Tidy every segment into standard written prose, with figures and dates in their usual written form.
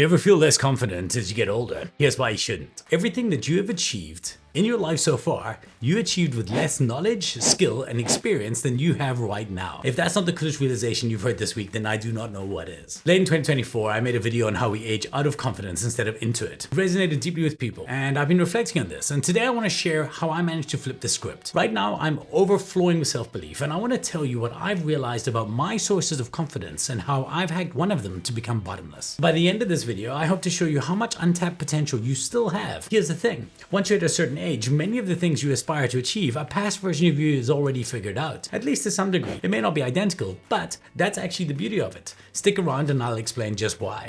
You ever feel less confident as you get older? Here's why you shouldn't. Everything that you have achieved in your life so far, you achieved with less knowledge, skill, and experience than you have right now. If that's not the coolest realization you've heard this week, then I do not know what is. Late in 2024, I made a video on how we age out of confidence instead of into it. It resonated deeply with people, and I've been reflecting on this. And today I want to share how I managed to flip the script. Right now, I'm overflowing with self-belief, and I want to tell you what I've realized about my sources of confidence and how I've hacked one of them to become bottomless. By the end of this video, I hope to show you how much untapped potential you still have. Here's the thing. Once you're at a certain age, many of the things you aspire to achieve, a past version of you has already figured out, at least to some degree. It may not be identical, but that's actually the beauty of it. Stick around and I'll explain just why.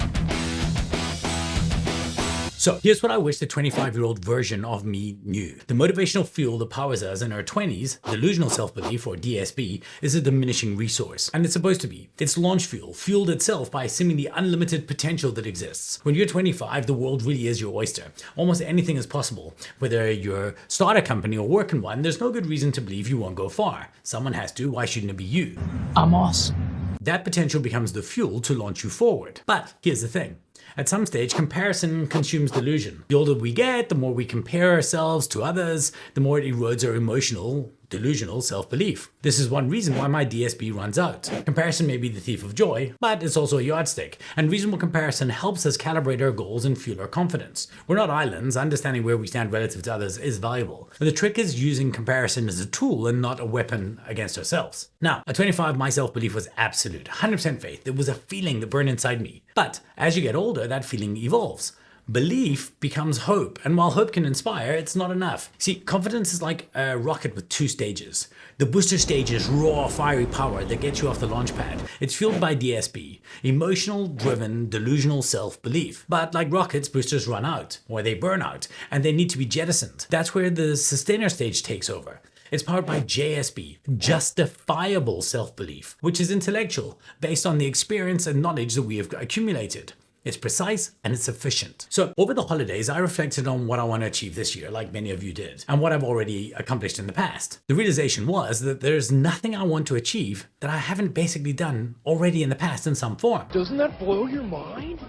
So here's what I wish the 25-year-old version of me knew. The motivational fuel that powers us in our 20s, delusional self-belief or DSB, is a diminishing resource. And it's supposed to be. It's launch fuel, fueled itself by seemingly unlimited potential that exists. When you're 25, the world really is your oyster. Almost anything is possible. Whether you're start a company or work in one, there's no good reason to believe you won't go far. Someone has to, why shouldn't it be you? I'm awesome. That potential becomes the fuel to launch you forward. But here's the thing. At some stage, comparison consumes delusion. The older we get, the more we compare ourselves to others, the more it erodes our emotional, delusional self-belief. This is one reason why my DSB runs out. Comparison may be the thief of joy, but it's also a yardstick. And reasonable comparison helps us calibrate our goals and fuel our confidence. We're not islands. Understanding where we stand relative to others is valuable. But the trick is using comparison as a tool and not a weapon against ourselves. Now, at 25, my self-belief was absolute, 100% faith. It was a feeling that burned inside me. But as you get older, that feeling evolves. Belief becomes hope, and while hope can inspire, it's not enough. See, confidence is like a rocket with two stages. The booster stage is raw, fiery power that gets you off the launch pad. It's fueled by DSB, emotional, driven, delusional self-belief. But like rockets, boosters run out, or they burn out, and they need to be jettisoned. That's where the sustainer stage takes over. It's powered by JSB, justifiable self-belief, which is intellectual, based on the experience and knowledge that we have accumulated. It's precise and it's efficient. So over the holidays, I reflected on what I want to achieve this year, like many of you did, and what I've already accomplished in the past. The realization was that there's nothing I want to achieve that I haven't basically done already in the past in some form. Doesn't that blow your mind?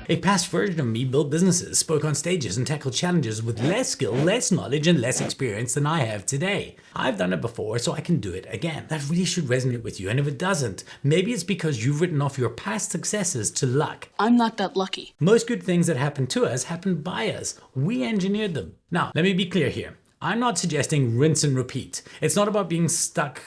A past version of me built businesses, spoke on stages, and tackled challenges with less skill, less knowledge, and less experience than I have today. I've done it before, so I can do it again. That really should resonate with you, and if it doesn't, maybe it's because you've written off your past successes to luck. I'm not that lucky. Most good things that happen to us happen by us. We engineered them. Now, let me be clear here. I'm not suggesting rinse and repeat. It's not about being stuck,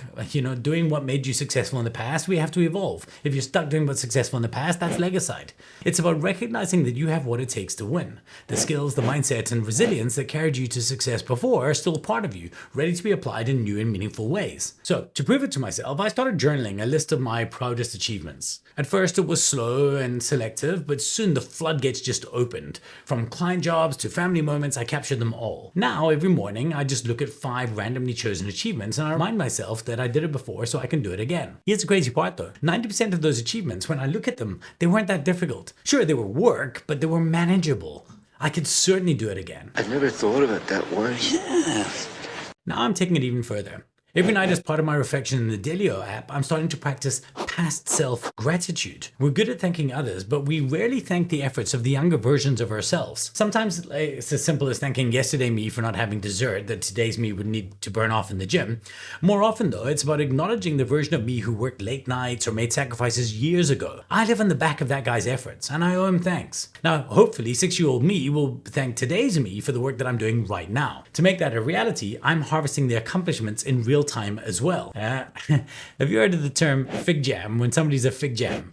doing what made you successful in the past. We have to evolve. If you're stuck doing what's successful in the past, that's legicide. It's about recognizing that you have what it takes to win. The skills, the mindset, and resilience that carried you to success before are still part of you, ready to be applied in new and meaningful ways. So, to prove it to myself, I started journaling a list of my proudest achievements. At first, it was slow and selective, but soon the floodgates just opened. From client jobs to family moments, I captured them all. Now, every morning, I just look at 5 randomly chosen achievements and I remind myself that I did it before so I can do it again. Here's the crazy part though. 90% of those achievements, when I look at them, they weren't that difficult. Sure, they were work, but they were manageable. I could certainly do it again. I've never thought of it that way. Yeah. Now I'm taking it even further. Every night as part of my reflection in the Delusion app, I'm starting to practice past self gratitude. We're good at thanking others, but we rarely thank the efforts of the younger versions of ourselves. Sometimes it's as simple as thanking yesterday me for not having dessert that today's me would need to burn off in the gym. More often though, it's about acknowledging the version of me who worked late nights or made sacrifices years ago. I live on the back of that guy's efforts and I owe him thanks. Now, hopefully 6-year-old me will thank today's me for the work that I'm doing right now. To make that a reality, I'm harvesting the accomplishments in real time as well. Have you heard of the term fig jam? When somebody's a fig jam,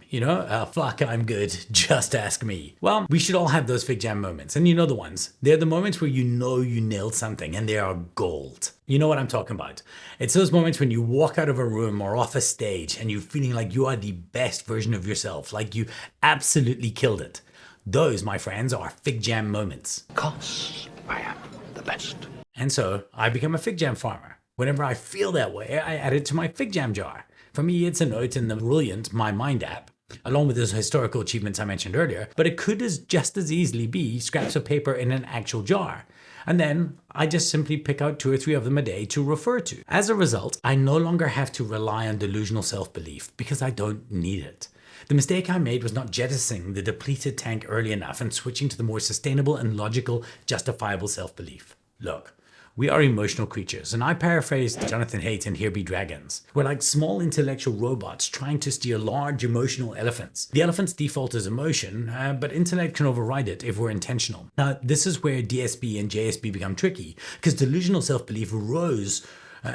fuck, I'm good, just ask me. Well, we should all have those fig jam moments, and you know the ones. They're the moments where you know you nailed something and they are gold. You know what I'm talking about. It's those moments when you walk out of a room or off a stage and you're feeling like you are the best version of yourself, like you absolutely killed it. Those, my friends, are fig jam moments. 'Cause I am the best. And so I become a fig jam farmer. Whenever I feel that way, I add it to my fig jam jar. For me, it's a note in the brilliant My Mind app, along with those historical achievements I mentioned earlier, but it could just as easily be scraps of paper in an actual jar. And then I just simply pick out 2 or 3 of them a day to refer to. As a result, I no longer have to rely on delusional self-belief because I don't need it. The mistake I made was not jettisoning the depleted tank early enough and switching to the more sustainable and logical, justifiable self-belief. Look, we are emotional creatures, and I paraphrased Jonathan Haidt in Here Be Dragons. We're like small intellectual robots trying to steer large emotional elephants. The elephant's default is emotion, but intellect can override it if we're intentional. Now, this is where DSB and JSB become tricky, because delusional self-belief rose,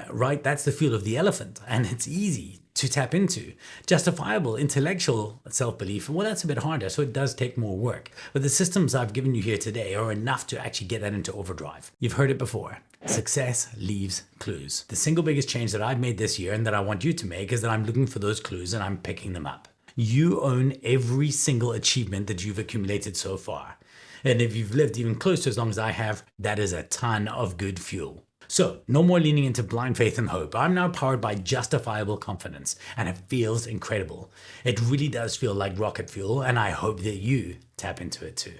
right? That's the fuel of the elephant, and it's easy to tap into. Justifiable intellectual self-belief, well, that's a bit harder, so it does take more work. But the systems I've given you here today are enough to actually get that into overdrive. You've heard it before. Success leaves clues. The single biggest change that I've made this year and that I want you to make is that I'm looking for those clues and I'm picking them up. You own every single achievement that you've accumulated so far. And if you've lived even close to as long as I have, that is a ton of good fuel. So, no more leaning into blind faith and hope. I'm now powered by justifiable confidence, and it feels incredible. It really does feel like rocket fuel, and I hope that you tap into it too.